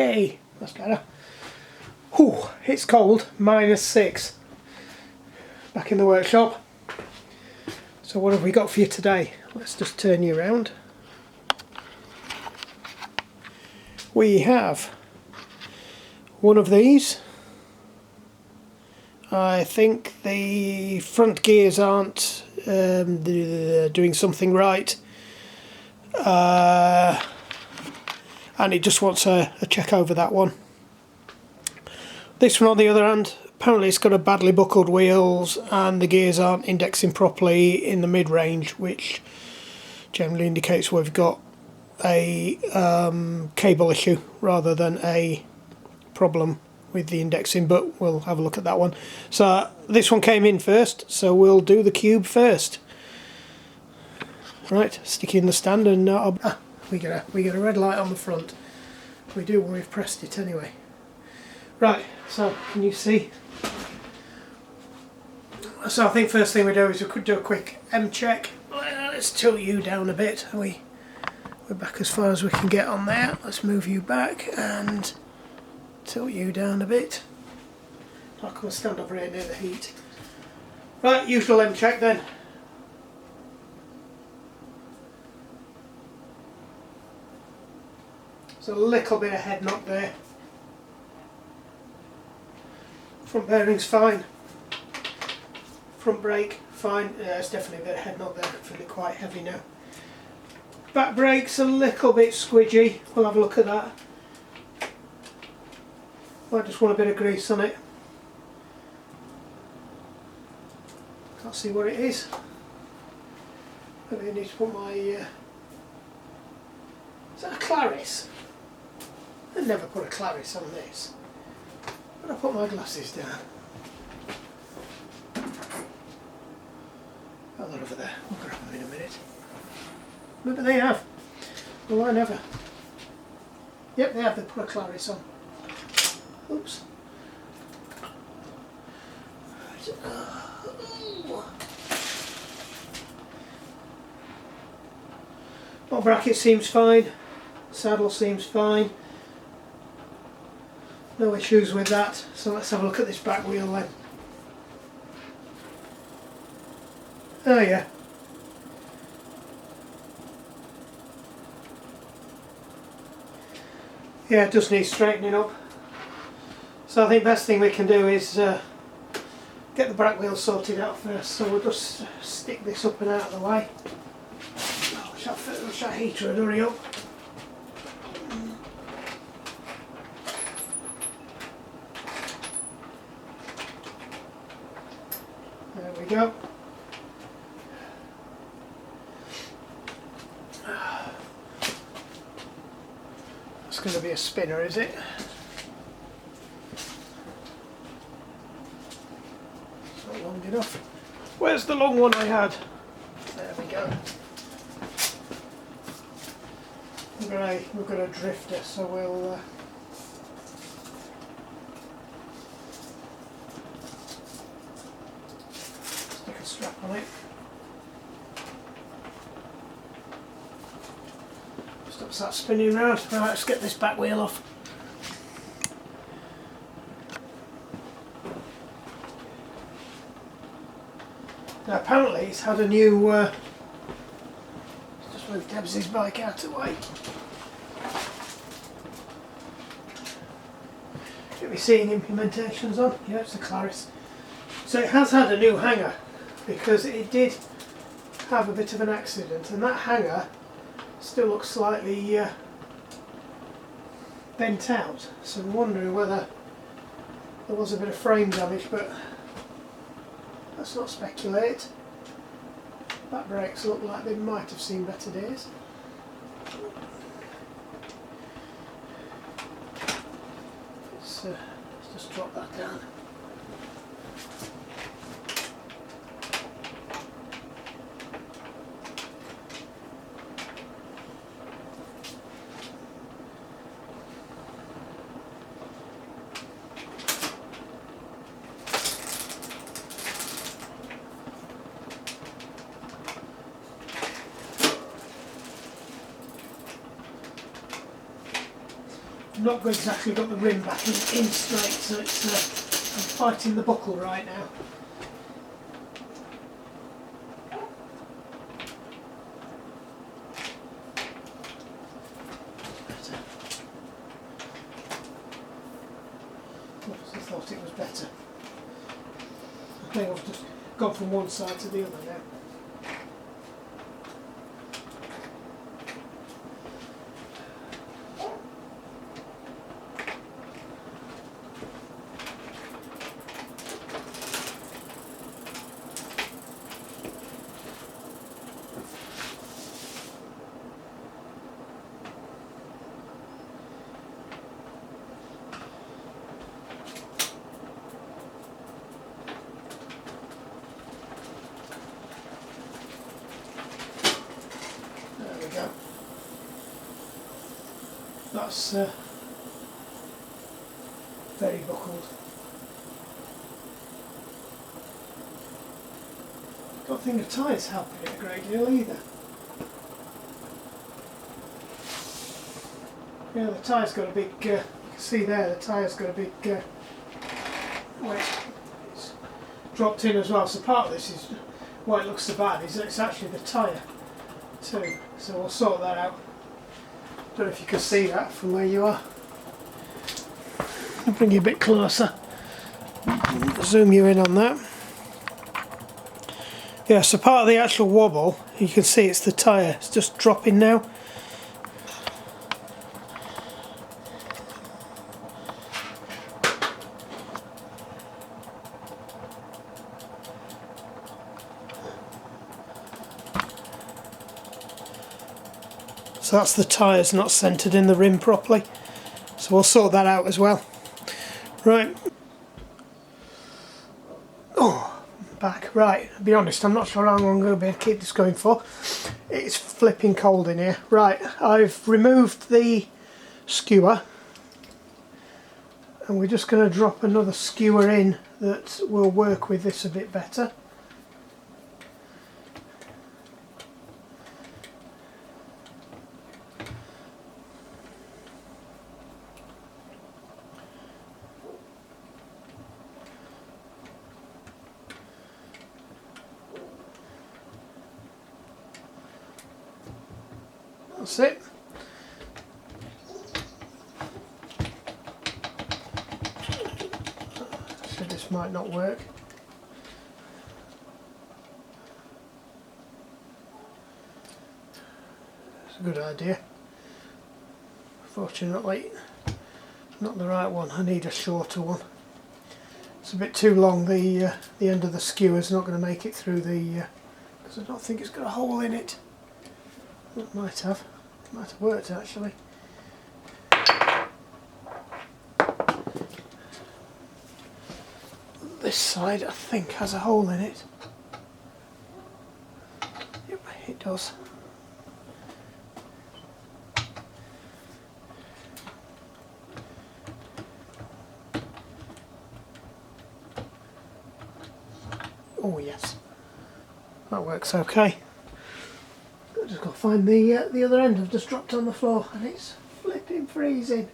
Yay, that's better. Whew, it's cold, -6. Back in the workshop. So what have we got for you today? Let's just turn you around. We have one of these. I think the front gears aren't doing something right, and it just wants a check over that one. This one on the other hand, apparently it's got a badly buckled wheels and the gears aren't indexing properly in the mid-range, which generally indicates we've got a cable issue rather than a problem with the indexing, but we'll have a look at that one. So this one came in first, so we'll do the cube first. Right, stick it in the stand, and we get a red light on the front. We do when we've pressed it anyway. Right, so can you see? So I think first thing we do is we could do a quick M check. Let's tilt you down a bit. We're back as far as we can get on there. Let's move you back and tilt you down a bit. I'll come and stand over here near the heat. Right, usual M check then. There's a little bit of head knock there. Front bearing's fine. Front brake fine. Yeah, it's definitely a bit of head knock there. I can feel it quite heavy now. Back brake's a little bit squidgy. We'll have a look at that. I just want a bit of grease on it. Can't see what it is. Maybe I need to put my... is that a Claris? I'd never put a Claris on this. But I put my glasses down. Oh, they're over there. We'll grab them in a minute. Maybe they have. Well, I never. Yep, they have. They put a Claris on. Oops. Well, bracket seems fine. Saddle seems fine. No issues with that. So let's have a look at this back wheel then. Oh yeah. Yeah, it does need straightening up. So I think best thing we can do is get the back wheel sorted out first. So we'll just stick this up and out of the way. Oh, wish that heater would hurry up. There we go. That's going to be a spinner, is it? It's not long enough. Where's the long one I had? There we go. We've got a drifter, so we'll stick a strap on it. Stops that spinning round. Right, let's get this back wheel off. Now apparently it's had a new just move Debs' bike out of the way. Should be seeing implementations on. Yeah, it's the Claris. So it has had a new hanger because it did have a bit of an accident, and that hanger still looks slightly bent out. So I'm wondering whether there was a bit of frame damage, but let's not speculate. Back brakes look like they might have seen better days. Let's just drop that down. I've not exactly got the rim back in straight, so it's I'm fighting the buckle right now. I thought it was better. I think I've just gone from one side to the other now. That's very buckled. Don't think the tyre's helping it a great deal either. Yeah, the tyre's got a big, you can see there, the tyre's got a big weight. It's dropped in as well, so part of this is why it looks so bad, is it's actually the tyre too, so we'll sort that out. Don't know if you can see that from where you are. I'll bring you a bit closer. Zoom you in on that. Yeah, so part of the actual wobble, you can see it's the tyre. It's just dropping now. So that's the tyres not centred in the rim properly. So we'll sort that out as well. Right. Oh, back. Right, to be honest, I'm not sure how long I'm going to be able to keep this going for. It's flipping cold in here. Right, I've removed the skewer. And we're just going to drop another skewer in that will work with this a bit better. That's it. So this might not work. It's a good idea. Fortunately, not the right one. I need a shorter one. It's a bit too long. The end of the skewer's not going to make it through the because I don't think it's got a hole in it. It might have. It might have worked actually. This side I think has a hole in it. Yep, it does. Oh yes, that works okay. I've just got to find the other end. I've just dropped on the floor and it's flipping freezing.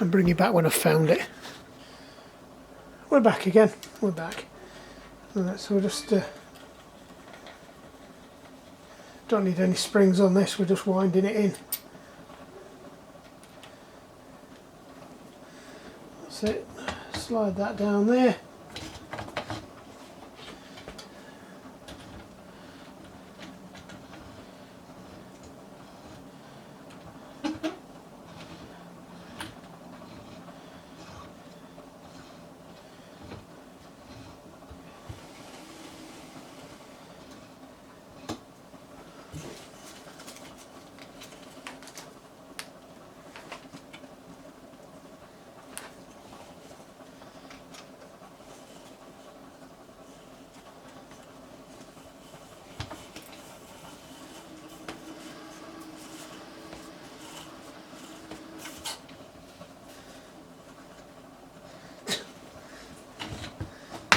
I'll bring you back when I've found it. We're back again. We're back. Alright, so we'll just don't need any springs on this. We're just winding it in. That's it. Slide that down there.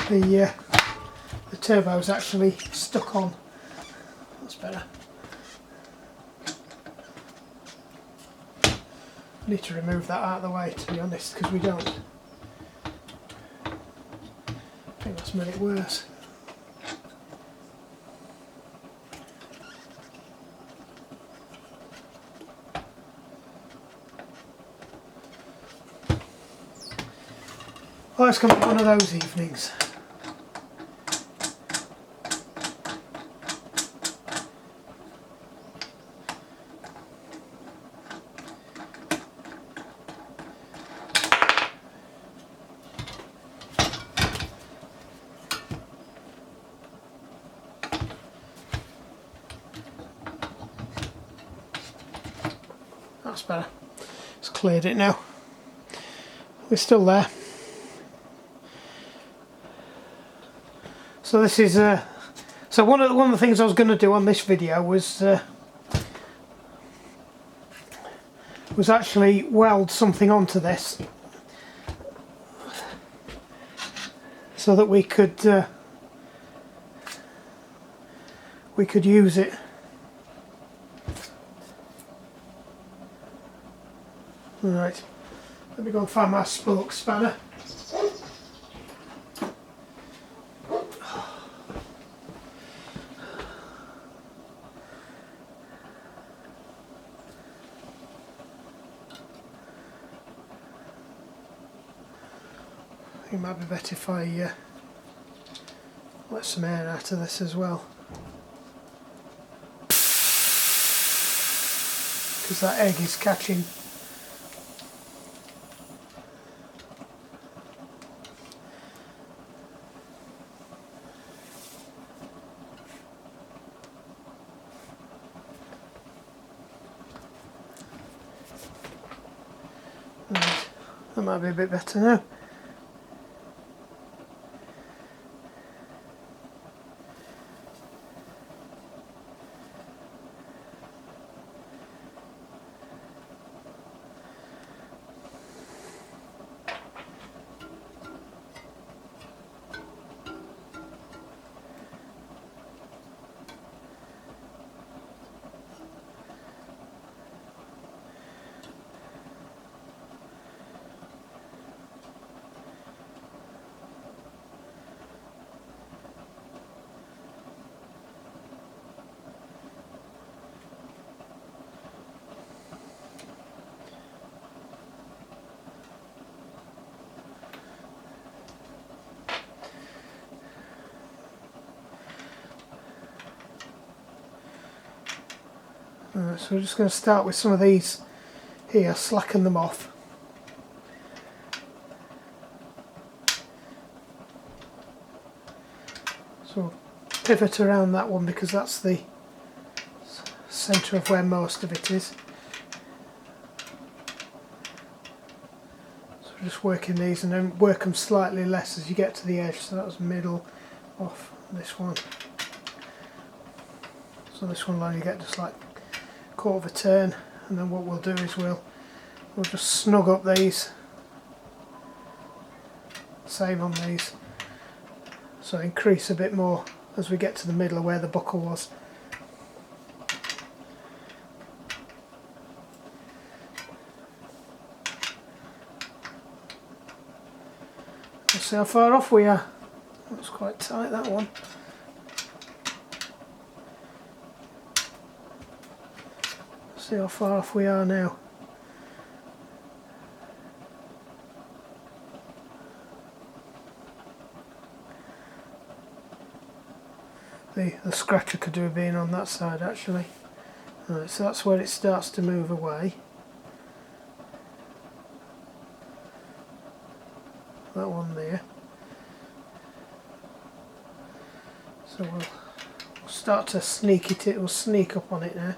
The turbo's actually stuck on. That's better. I need to remove that out of the way, to be honest, because we don't. I think that's made it worse. Oh, it's going to be one of those evenings. That's better. It's cleared it now. We're still there. So this is so one of the things I was going to do on this video was actually weld something onto this so that we could use it. Right, let me go and find my spoke spanner. It might be better if I let some air out of this as well, because that egg is catching. Right, that might be a bit better now. So we're just going to start with some of these here, slacken them off. So pivot around that one because that's the centre of where most of it is. So just working these and then work them slightly less as you get to the edge. So that was middle off this one. So this one will only get just like quarter of a turn, and then what we'll do is we'll just snug up these, same on these, so increase a bit more as we get to the middle of where the buckle was. Let's see how far off we are. That's quite tight, that one. See how far off we are now. The scratcher could have been on that side actually. Right, so that's where it starts to move away. That one there. So we'll start to sneak it, it will sneak up on it now.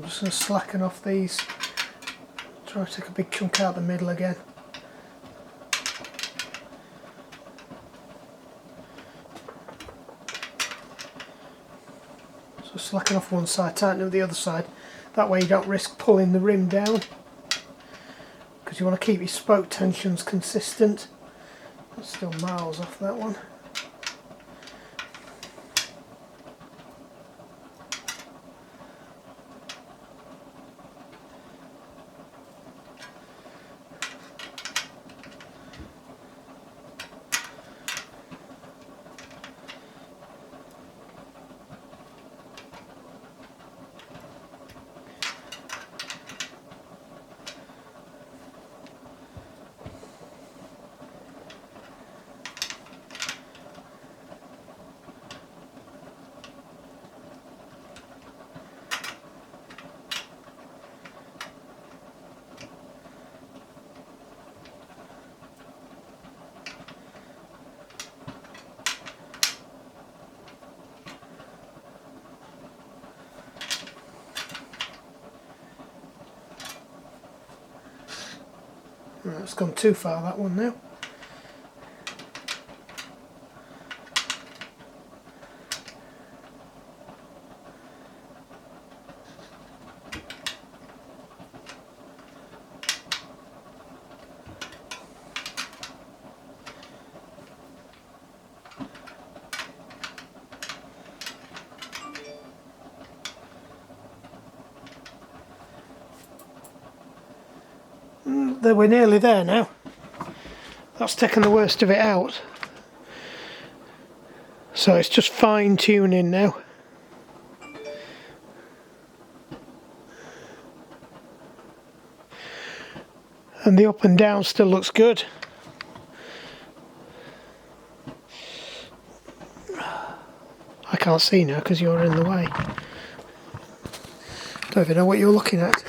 I'm just going to slacken off these, try to take a big chunk out the middle again. So slacken off one side, tighten up the other side, that way you don't risk pulling the rim down, because you want to keep your spoke tensions consistent. That's still miles off that one. Right, it's gone too far, that one now. We're nearly there now. That's taken the worst of it out. So it's just fine tuning now. And the up and down still looks good. I can't see now because you're in the way. Don't even know what you're looking at.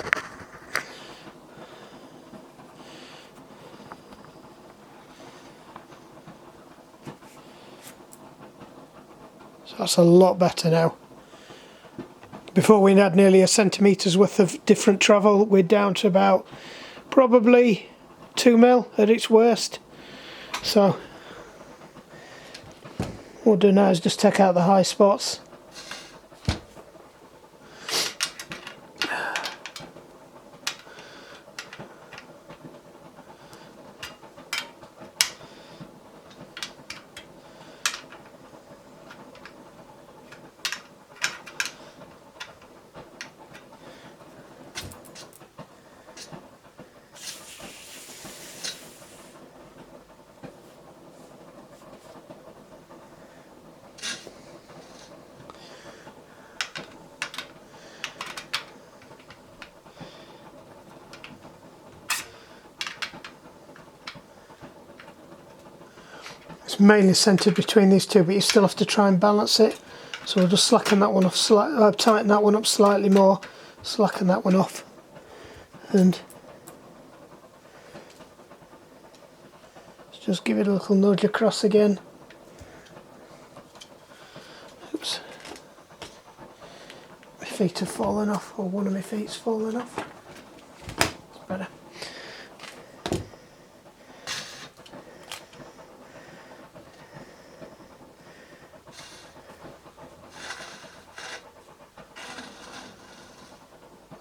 So that's a lot better now. Before we had nearly a centimetre's worth of different travel, we're down to about probably 2 mil at its worst. So what we'll do now is just take out the high spots. It's mainly centred between these two, but you still have to try and balance it. So we'll just slacken that one off, tighten that one up slightly more, slacken that one off, and just give it a little nudge across again. Oops. My feet have fallen off, or one of my feet's fallen off. It's better.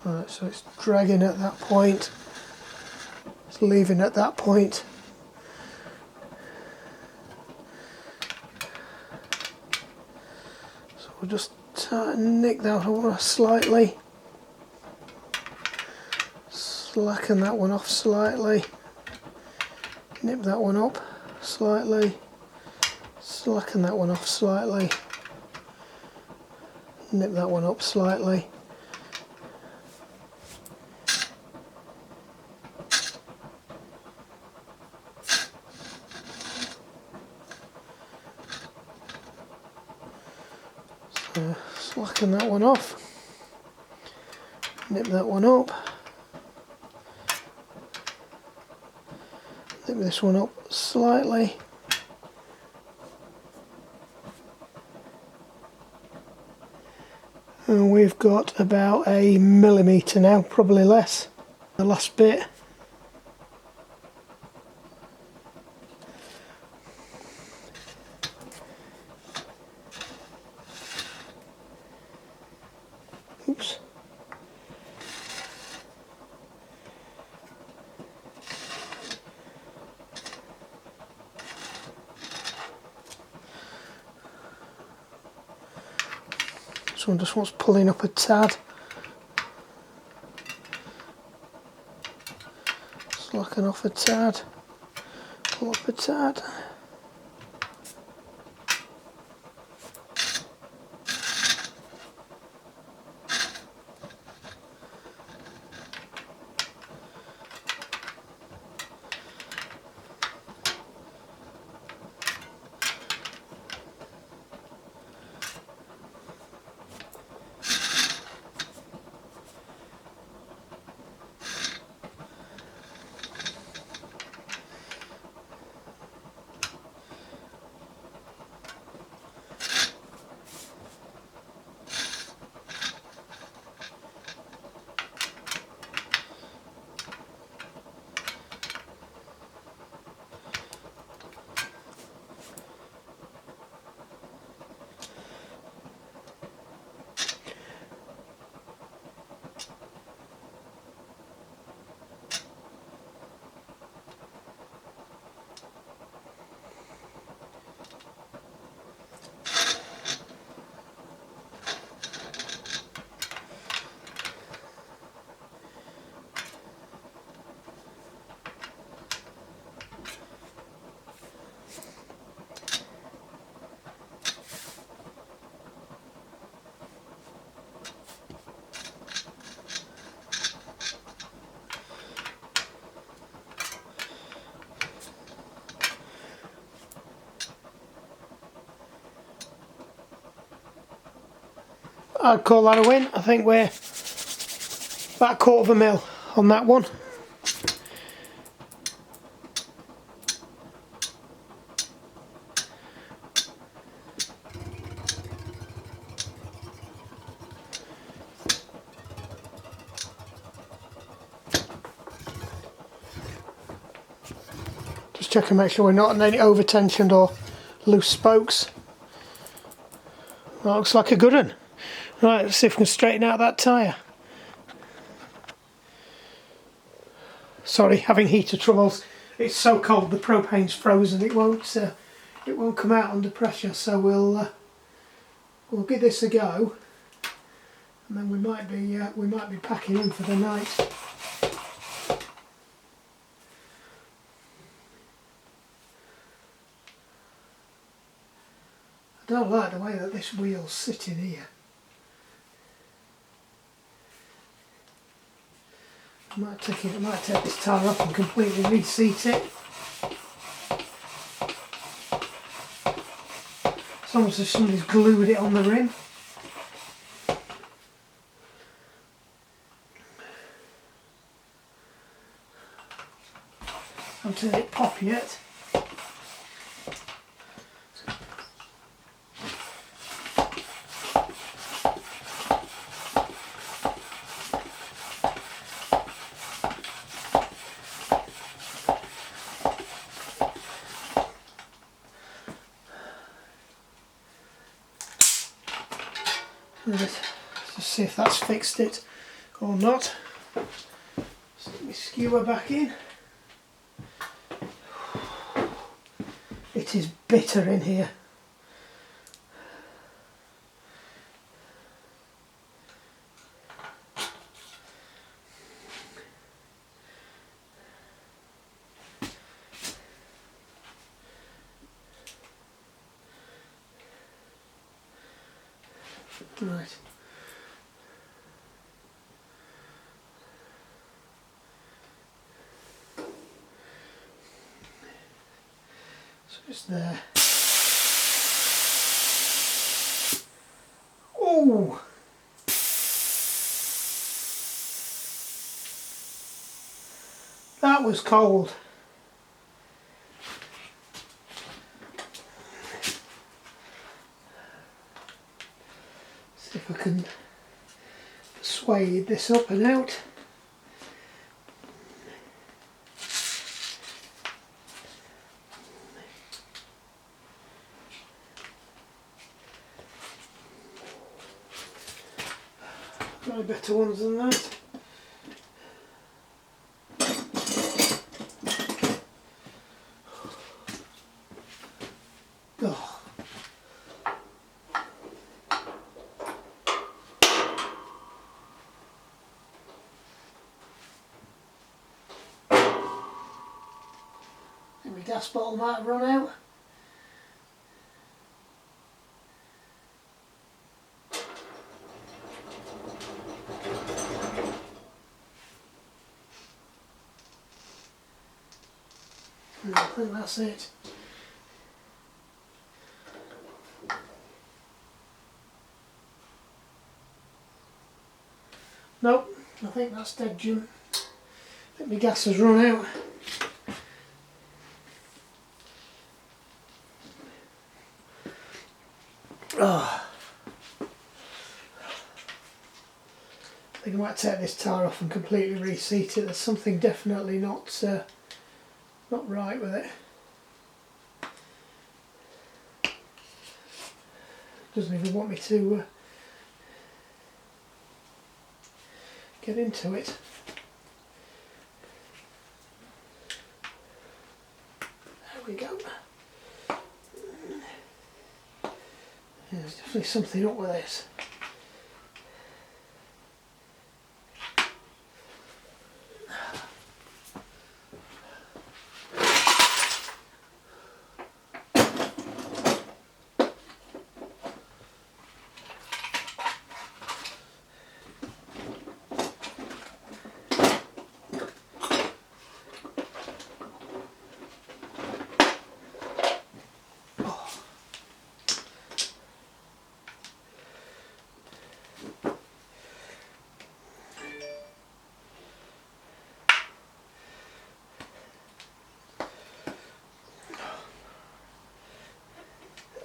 Right, so it's dragging at that point, it's leaving at that point. So we'll just nick that one slightly, slacken that one off slightly, nip that one up slightly, slacken that one off slightly, nip that one up slightly. Slacken that one off, nip that one up, nip this one up slightly, And we've got about a millimetre now, probably less. The last bit. Oops. This one just wants pulling up a tad. Slacking off a tad. Pull up a tad. I'd call that a win. I think we're about 1/4 mil on that one. Just check and make sure we're not on any over tensioned or loose spokes. That looks like a good one. Right, let's see if we can straighten out that tyre. Sorry, having heater troubles. It's so cold, the propane's frozen. It won't come out under pressure. So we'll give this a go, and then we might be packing in for the night. I don't like the way that this wheel's sitting here. I might take this tyre off and completely reseat it. It's almost as if somebody's glued it on the rim. I haven't let it pop yet. Let's just see if that's fixed it or not. Stick my skewer back in. It is bitter in here. Right. So it's there. Oh! That was cold. See if I can sway this up and out. Got better ones than that. Oh. My gas bottle might have run out. No, I think that's it. Nope, I think that's dead, Jim. I think my gas has run out. Oh. I think I might take this tyre off and completely reseat it. There's something definitely not right with it. Doesn't even want me to get into it. There we go. Yeah, there's definitely something up with this.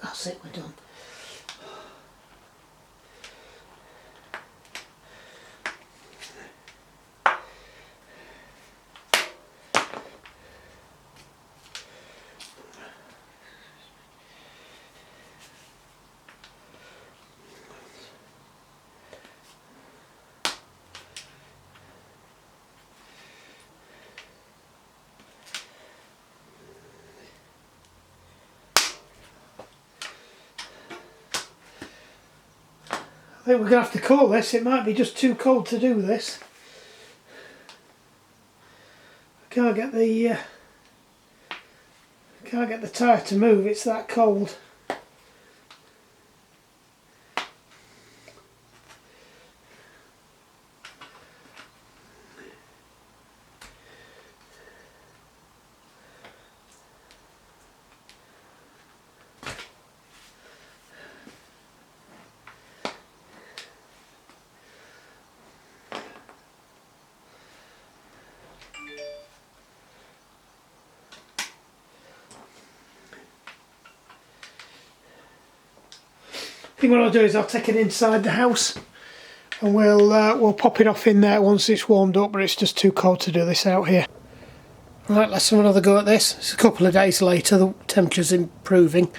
That's it, we're done. I think we're going to have to call this. It might be just too cold to do this. I can't get the tyre to move. It's that cold. I think what I'll do is I'll take it inside the house and we'll pop it off in there once it's warmed up, but it's just too cold to do this out here. Right, let's have another go at this. It's a couple of days later, the temperature's improving.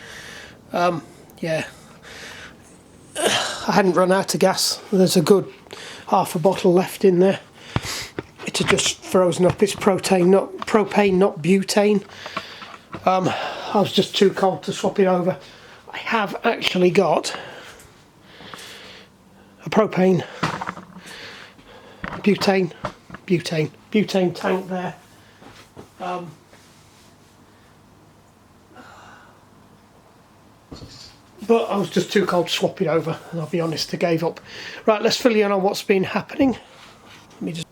Yeah, I hadn't run out of gas. There's a good half a bottle left in there. It had just frozen up. It's propane, not butane. I was just too cold to swap it over. I have actually got a propane, butane tank there. But I was just too cold to swap it over, and I'll be honest, I gave up. Right, let's fill you in on what's been happening.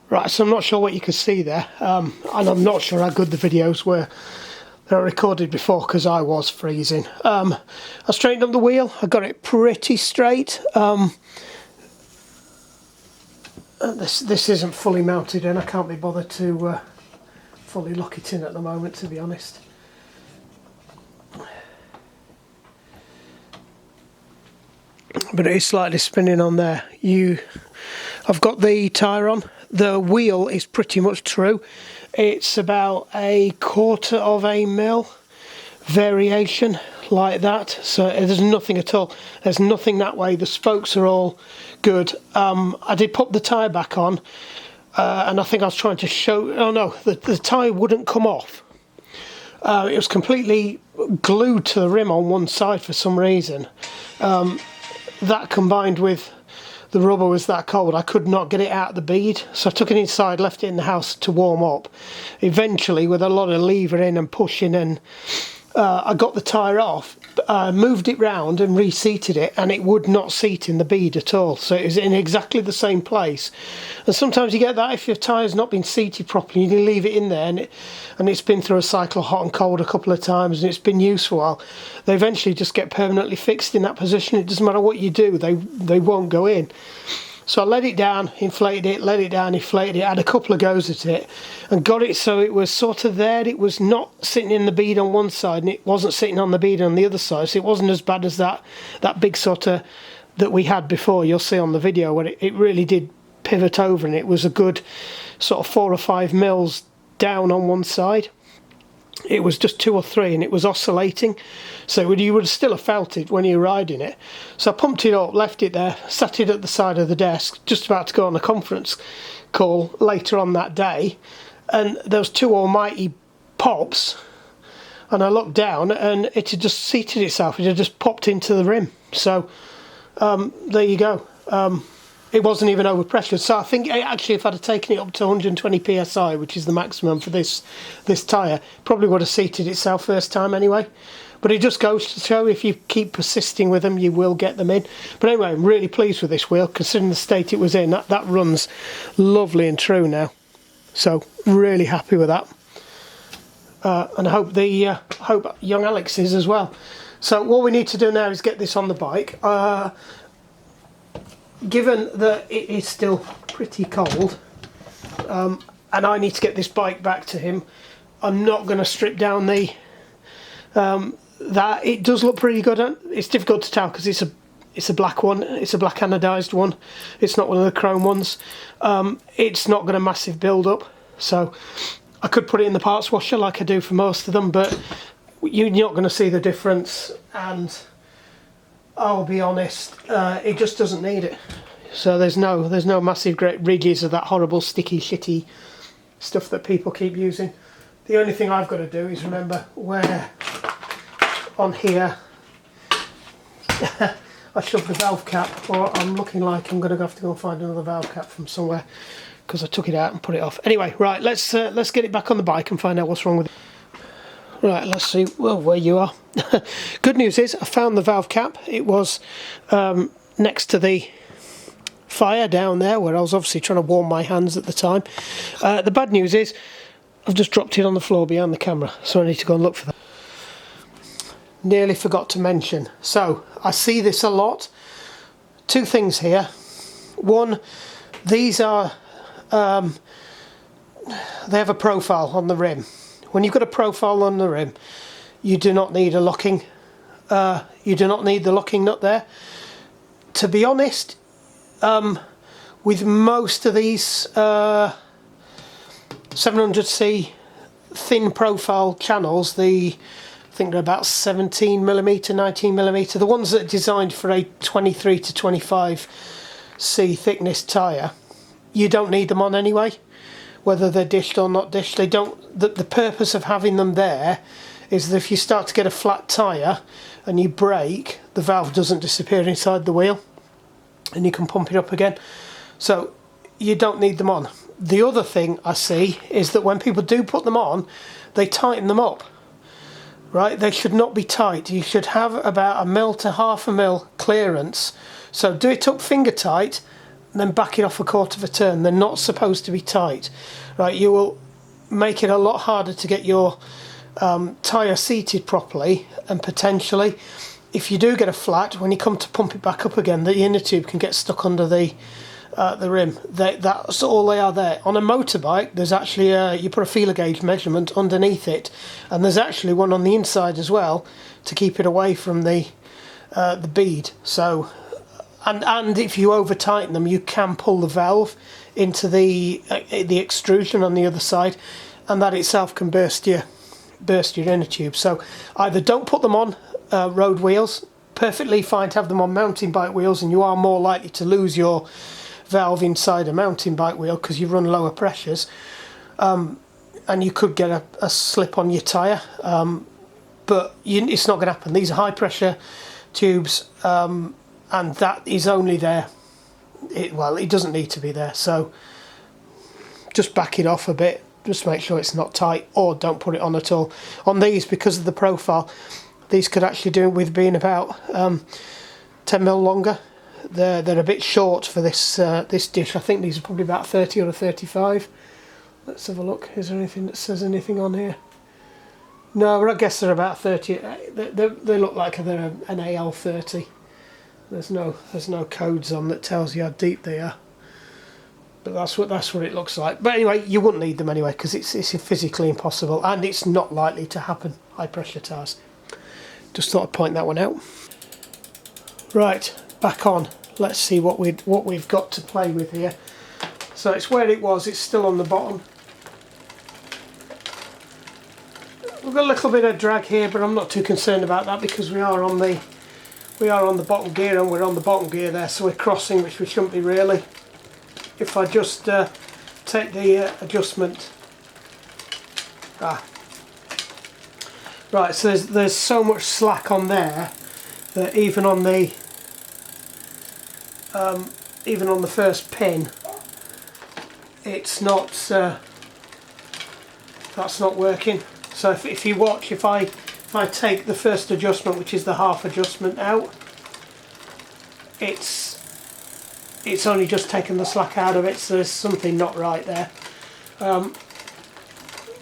Right, so I'm not sure what you can see there, and I'm not sure how good the videos were that I recorded before because I was freezing. I straightened up the wheel. I got it pretty straight. This isn't fully mounted in. I can't be bothered to fully lock it in at the moment, to be honest. But it is slightly spinning on there. I've got the tyre on. The wheel is pretty much true. It's about 1/4 of a mil variation like that, so there's nothing at all. There's nothing that way. The spokes are all good. I did pop the tyre back on, and I think I was trying to show... Oh no, the tyre wouldn't come off. It was completely glued to the rim on one side for some reason. That combined with the rubber was that cold, I could not get it out of the bead, so I took it inside, left it in the house to warm up. Eventually, with a lot of levering and pushing, and I got the tyre off, moved it round and reseated it, and it would not seat in the bead at all, so it was in exactly the same place. And sometimes you get that if your tyre's not been seated properly, you leave it in there and it's been through a cycle of hot and cold a couple of times and it's been used for a while. They eventually just get permanently fixed in that position. It doesn't matter what you do, they won't go in. So I let it down, inflated it, let it down, inflated it, had a couple of goes at it and got it so it was sort of there. It was not sitting in the bead on one side and it wasn't sitting on the bead on the other side, so it wasn't as bad as that big sort of that we had before. You'll see on the video where it really did pivot over, and it was a good sort of 4 or 5 mils down on one side. It was just 2 or 3 and it was oscillating, so you would still have felt it when you're riding it. So I pumped it up, left it there, sat it at the side of the desk, just about to go on a conference call later on that day, and there was 2 almighty pops, and I looked down and it had just seated itself. It had just popped into the rim. So there you go. It wasn't even overpressured, so I think actually if I'd have taken it up to 120 psi, which is the maximum for this tyre, probably would have seated itself first time anyway. But it just goes to show if you keep persisting with them, you will get them in. But anyway, I'm really pleased with this wheel, considering the state it was in. That runs lovely and true now, so really happy with that. And I hope young Alex is as well. So what we need to do now is get this on the bike. Given that it is still pretty cold, and I need to get this bike back to him, I'm not going to strip down the that. It does look pretty good. It's difficult to tell because it's a black one. It's a black anodized one. It's not one of the chrome ones. It's not got a massive build up, so I could put it in the parts washer like I do for most of them, but you're not going to see the difference, and I'll be honest, it just doesn't need it. So there's no massive great ridges of that horrible sticky shitty stuff that people keep using. The only thing I've got to do is remember where on here I shoved the valve cap, or I'm looking like I'm going to have to go and find another valve cap from somewhere because I took it out and put it off. Anyway, right, let's get it back on the bike and find out what's wrong with it. Right, let's see where you are. Good news is I found the valve cap. It was next to the fire down there where I was obviously trying to warm my hands at the time. The bad news is I've just dropped it on the floor behind the camera, so I need to go and look for that. Nearly forgot to mention. So I see this a lot. 2 things here. One, these are they have a profile on the rim. When you've got a profile on the rim, you do not need a locking. You do not need the locking nut there. To be honest, with most of these 700C thin profile channels, I think they're about 17mm, 19mm, the ones that are designed for a 23 to 25C thickness tyre, you don't need them on anyway. Whether they're dished or not dished, they don't. The purpose of having them there is that if you start to get a flat tyre and you brake, the valve doesn't disappear inside the wheel and you can pump it up again. So you don't need them on. The other thing I see is that when people do put them on, they tighten them up. Right? They should not be tight. You should have about 1 mil to half a mil clearance. So do it up finger tight, then back it off 1/4 of a turn. They're not supposed to be tight, right? You will make it a lot harder to get your tyre seated properly, and potentially, if you do get a flat, when you come to pump it back up again, the inner tube can get stuck under the rim. That's all they are there. On a motorbike, there's actually you put a feeler gauge measurement underneath it, and there's actually one on the inside as well to keep it away from the bead. So and if you over tighten them, you can pull the valve into the extrusion on the other side, and that itself can burst your inner tube. So either don't put them on road wheels. Perfectly fine to have them on mountain bike wheels, and you are more likely to lose your valve inside a mountain bike wheel because you run lower pressures, and you could get a slip on your tyre, but it's not going to happen. These are high pressure tubes, and that is only there, it doesn't need to be there, so just back it off a bit, just make sure it's not tight, or don't put it on at all. On these, because of the profile, these could actually do with being about 10mm longer. They're a bit short for this this dish. I think these are probably about 30 or a 35. Let's have a look. Is there anything that says anything on here? No, I guess they're about 30. They look like they're an AL30. There's no codes on that tells you how deep they are. But that's what it looks like. But anyway, you wouldn't need them anyway because it's physically impossible, and it's not likely to happen. High pressure tyres. Just thought I'd point that one out. Right, back on. Let's see what we've got to play with here. So it's where it was. It's still on the bottom. We've got a little bit of drag here, but I'm not too concerned about that because we are on the bottom gear, and we're on the bottom gear there, so we're crossing, which we shouldn't be really. If I just take the adjustment. Right, so there's so much slack on there that even on the first pin, it's not that's not working. So if you watch, if I take the first adjustment, which is the half adjustment, out, it's only just taken the slack out of it, so there's something not right there.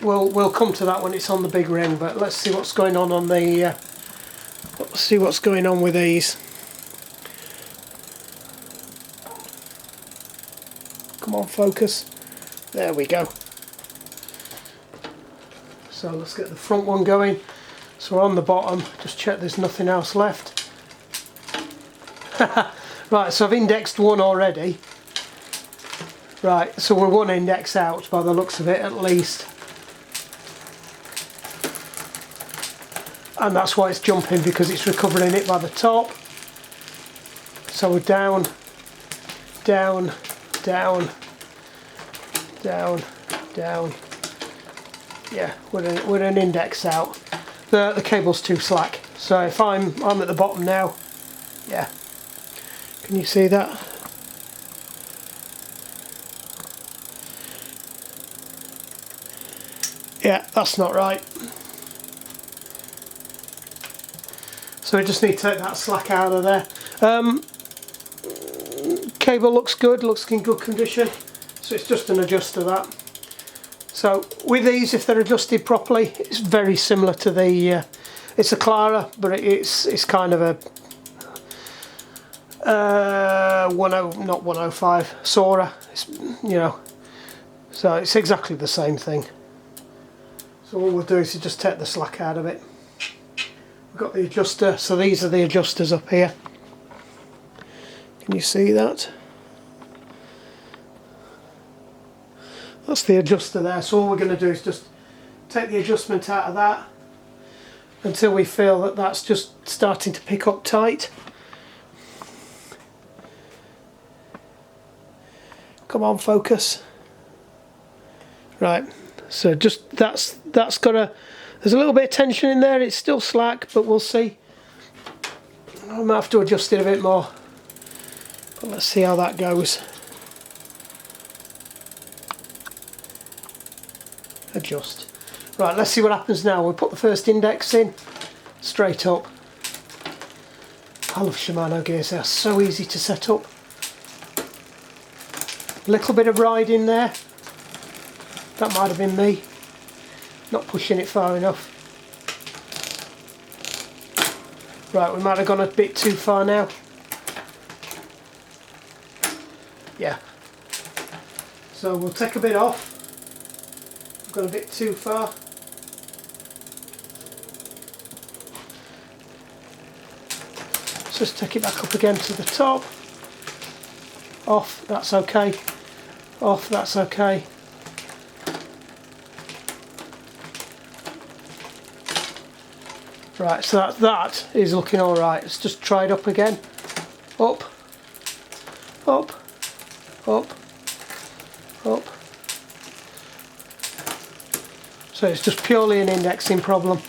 We'll come to that when it's on the big ring, but let's see what's going on the let's see what's going on with these. Come on, focus. There we go. So let's get the front one going. So we're on the bottom, just check there's nothing else left. Right, so I've indexed one already. Right, so we're one index out by the looks of it at least. And that's why it's jumping, because it's recovering it by the top. So we're down, down, down, down, down. Yeah, we're an index out. The cable's too slack. So if I'm at the bottom now, yeah. Can you see that? Yeah, that's not right. So we just need to take that slack out of there. Cable looks good, looks in good condition. So it's just an adjuster that. So with these, if they're adjusted properly, it's very similar to the. It's a Clara, but it's kind of a. Not 105 Sora. It's, so it's exactly the same thing. So all we'll do is just take the slack out of it. We've got the adjuster, so these are the adjusters up here. Can you see that? That's the adjuster there, so all we're going to do is just take the adjustment out of that until we feel that that's just starting to pick up tight. Come on, focus. Right, so just that's got there's a little bit of tension in there, it's still slack, but we'll see. I might have to adjust it a bit more, but let's see how that goes. Adjust. Right, let's see what happens now. We'll put the first index in, straight up. I love Shimano gears, they're so easy to set up. A little bit of ride in there. That might have been me not pushing it far enough. Right, we might have gone a bit too far now. Yeah. So we'll take a bit off. We've gone a bit too far. Let's just take it back up again to the top. off, that's okay. Off, that's okay. Right, so that is looking alright. Let's just try it up again. Up, up, up, up. So it's just purely an indexing problem.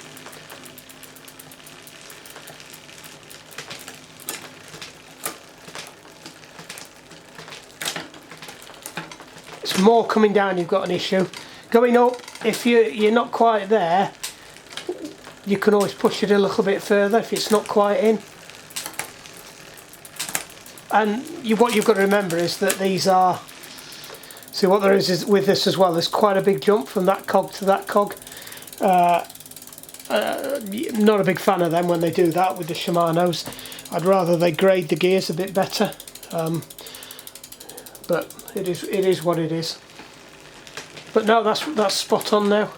It's more coming down you've got an issue. Going up, if you're not quite there, you can always push it a little bit further if it's not quite in. And what you've got to remember is that these are, see what there is with this as well, there's quite a big jump from that cog to that cog. Not a big fan of them when they do that with the Shimanos. I'd rather they grade the gears a bit better. But it is what it is. But no, that's spot on now.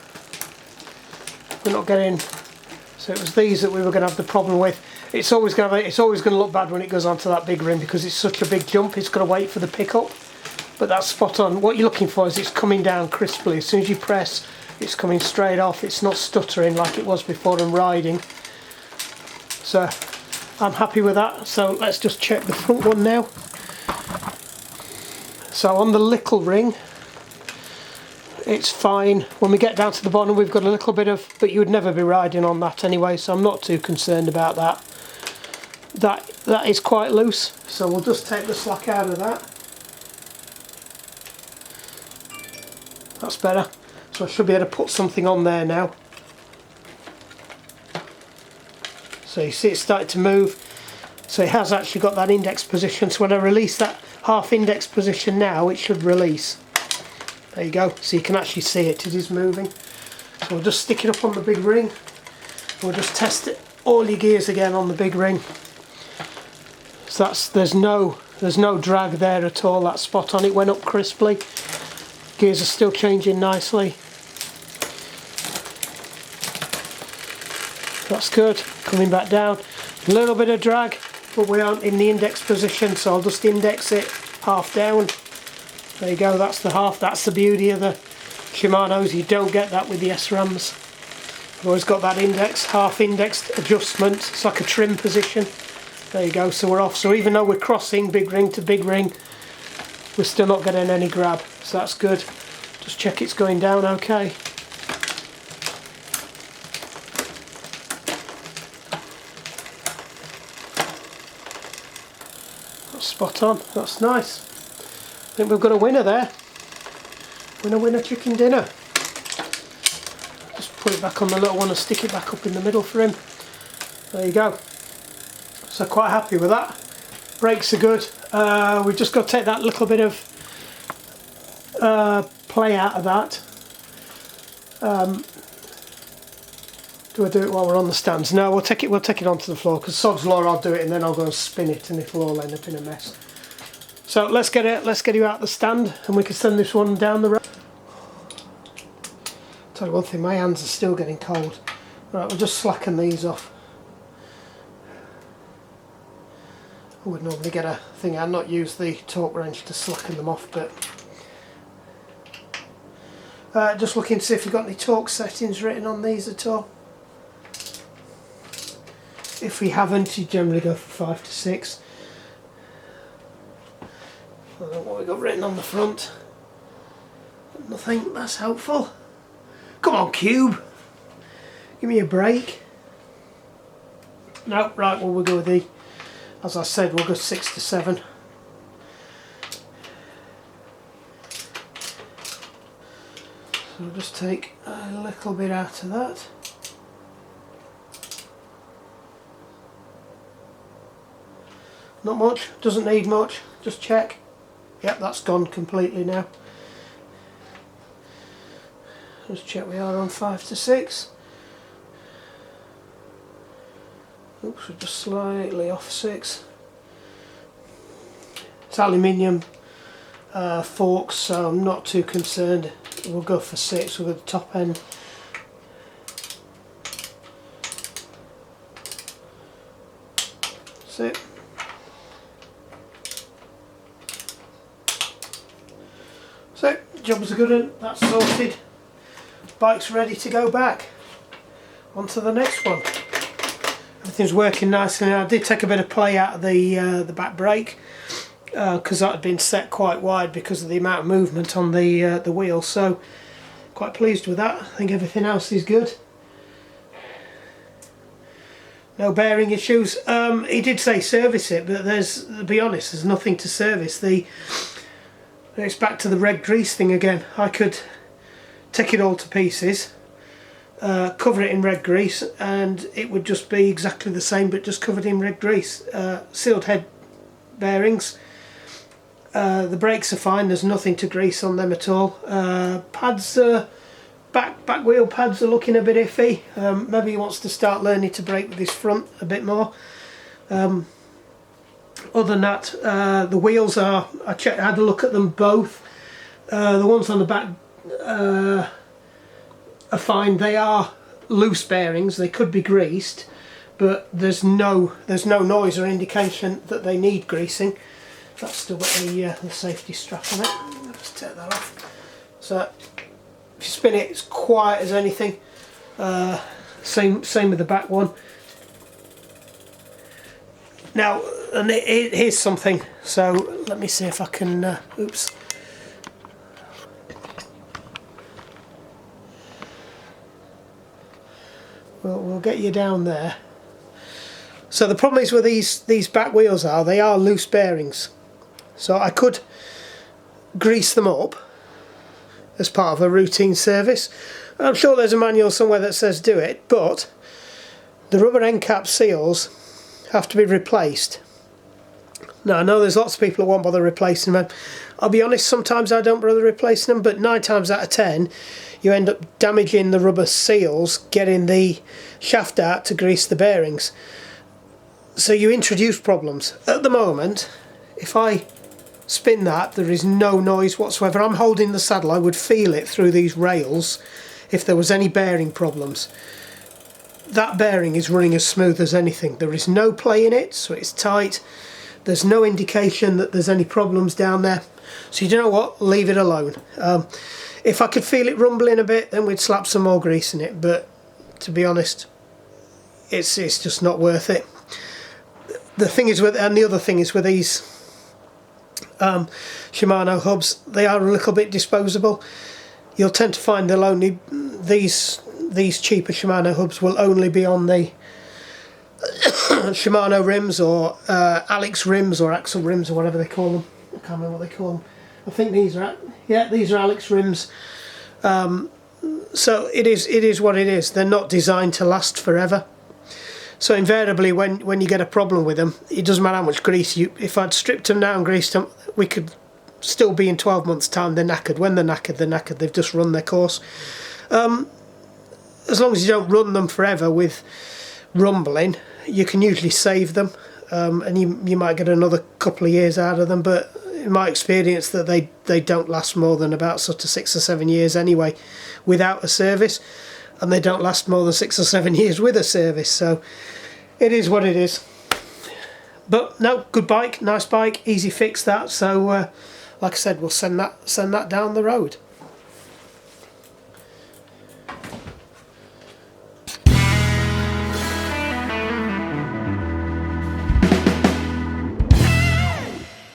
We're not getting. So it was these that we were going to have the problem with. It's always going to look bad when it goes onto that big rim because it's such a big jump. It's got to wait for the pickup. But that's spot on. What you're looking for is it's coming down crisply. As soon as you press, it's coming straight off. It's not stuttering like it was before and riding. So I'm happy with that. So let's just check the front one now. So on the little ring, it's fine. When we get down to the bottom, we've got a little bit of, but you would never be riding on that anyway, so I'm not too concerned about that. That is quite loose, so we'll just take the slack out of that. That's better. So I should be able to put something on there now. So you see it's starting to move. So it has actually got that index position, so when I release that half index position now, it should release. There you go, so you can actually see it is moving. So we'll just stick it up on the big ring. We'll just test it, all your gears again on the big ring. So there's no drag there at all, that's spot on, it went up crisply. Gears are still changing nicely. That's good, coming back down. A little bit of drag, but we aren't in the index position, so I'll just index it half down. There you go, that's the half. That's the beauty of the Shimanos. You don't get that with the SRAMs. You've always got that index, half indexed adjustment. It's like a trim position. There you go, so we're off. So even though we're crossing big ring to big ring, we're still not getting any grab. So that's good. Just check it's going down okay. That's spot on, that's nice. I think we've got a winner there. Winner chicken dinner. Just put it back on the little one and stick it back up in the middle for him. There you go. So quite happy with that. Brakes are good. We've just got to take that little bit of play out of that. Do I do it while we're on the stands? No, we'll take it onto the floor because sod's law, I'll do it and then I'll go and spin it and it'll all end up in a mess. So let's get you out the stand and we can send this one down the road. Tell you one thing, my hands are still getting cold. Right, we'll just slacken these off. I would normally get a thing, I'd not use the torque wrench to slacken them off, but just looking to see if you've got any torque settings written on these at all. If we haven't, you generally go for 5 to 6. I don't know what we got written on the front. Nothing, that's helpful. Come on, Cube. Give me a break. No, right, well we'll go with the, as I said, we'll go 6 to 7. So we'll just take a little bit out of that. Not much, doesn't need much, just check. Yep, that's gone completely now. Just check we are on 5 to 6. Oops, we're just slightly off 6. It's aluminium forks, so I'm not too concerned. We'll go for 6, we'll go to the top end. That's it. job's a good one, that's sorted. Bike's ready to go back. On to the next one. Everything's working nicely now. I did take a bit of play out of the back brake because that had been set quite wide because of the amount of movement on the wheel, so quite pleased with that. I think everything else is good. No bearing issues. He did say service it, but to be honest, there's nothing to service. It's back to the red grease thing again. I could take it all to pieces, cover it in red grease, and it would just be exactly the same, but just covered in red grease. Sealed head bearings. The brakes are fine. There's nothing to grease on them at all. Pads, back wheel pads are looking a bit iffy. Maybe he wants to start learning to brake with his front a bit more. Other than that, the wheels are, I had a look at them both. The ones on the back are fine. They are loose bearings. They could be greased, but there's no noise or indication that they need greasing. That's still got the safety strap on it. Let's take that off. So if you spin it, it's quiet as anything. Same with the back one. Now, and here's something. So let me see if I can. Oops. We'll get you down there. So the problem is with these back wheels they are loose bearings. So I could grease them up as part of a routine service. I'm sure there's a manual somewhere that says do it, but the rubber end cap seals have to be replaced. Now I know there's lots of people who won't bother replacing them. I'll be honest, sometimes I don't bother replacing them, but 9 times out of 10 you end up damaging the rubber seals, getting the shaft out to grease the bearings. So you introduce problems. At the moment, if I spin that, there is no noise whatsoever. I'm holding the saddle, I would feel it through these rails if there was any bearing problems. That bearing is running as smooth as anything. There is no play in it, so it's tight. There's no indication that there's any problems down there. So you know what, leave it alone. If I could feel it rumbling a bit, then we'd slap some more grease in it, but to be honest, it's just not worth it. The thing is and the other thing is with these Shimano hubs, they are a little bit disposable. You'll tend to find they'll only, these cheaper Shimano hubs will only be on the Shimano rims or Alex rims or Axle rims or whatever they call them. I can't remember what they call them. I think these are Alex rims. So it is what it is. They're not designed to last forever. So invariably when you get a problem with them, it doesn't matter how much grease if I'd stripped them now and greased them, we could still be in 12 months time, they're knackered. When they're knackered, they've just run their course. As long as you don't run them forever with rumbling, you can usually save them, and you might get another couple of years out of them, but in my experience that they don't last more than about sort of 6 or 7 years anyway without a service, and they don't last more than 6 or 7 years with a service, so it is what it is. But no, good bike, nice bike, easy fix that, so like I said, we'll send that down the road.